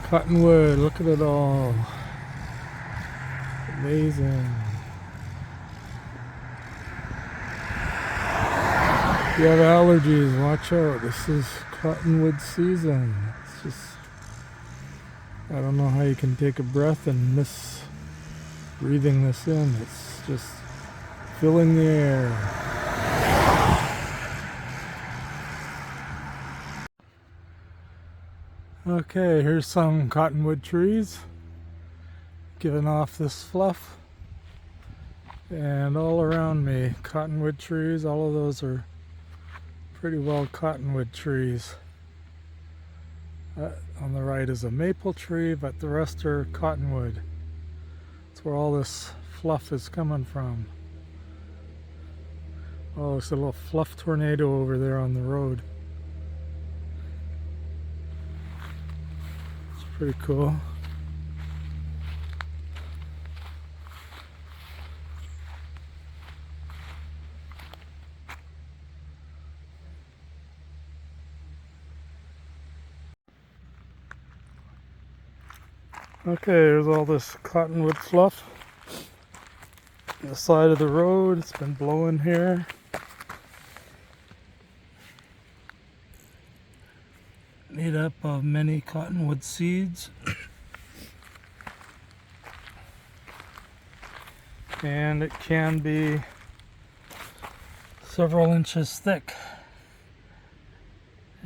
Cottonwood, look at it all. Amazing. If you have allergies, watch out. This is cottonwood season. It's just, I don't know how you can take a breath and miss breathing this in. It's just filling the air. Okay, here's some cottonwood trees giving off this fluff, and all around me cottonwood trees. All of those are pretty well cottonwood trees. On the right is a maple tree, but the rest are cottonwood. That's where all this fluff is coming from. Oh, there's a little fluff tornado over there on the road. Pretty cool. Okay, there's all this cottonwood fluff on the side of the road. It's been blowing here. Made up of many cottonwood seeds. And it can be several inches thick,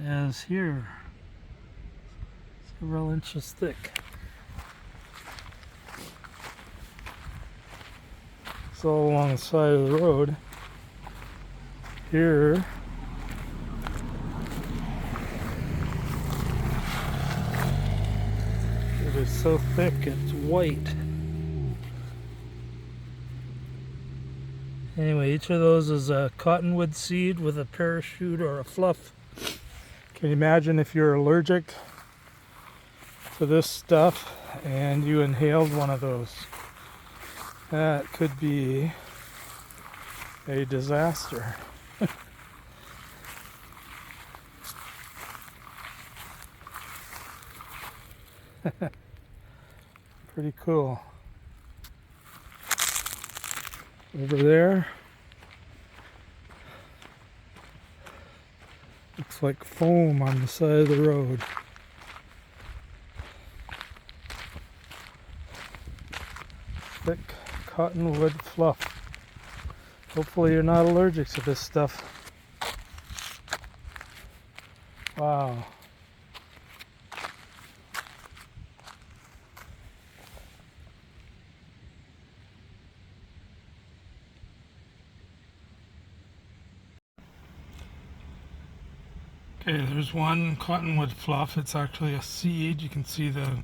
as here, several inches thick. It's all along the side of the road. Here, it is so thick it's white. Anyway, each of those is a cottonwood seed with a parachute or a fluff. Can you imagine if you're allergic to this stuff and you inhaled one of those? That could be a disaster. Pretty cool. Over there, looks like foam on the side of the road. Thick cottonwood fluff. Hopefully you're not allergic to this stuff. Wow. Okay, there's one cottonwood fluff. It's actually a seed. You can see the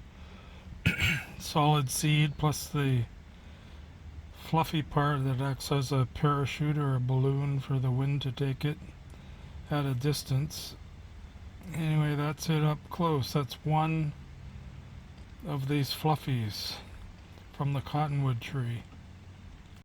solid seed plus the fluffy part that acts as a parachute or a balloon for the wind to take it at a distance. Anyway, that's it up close. That's one of these fluffies from the cottonwood tree.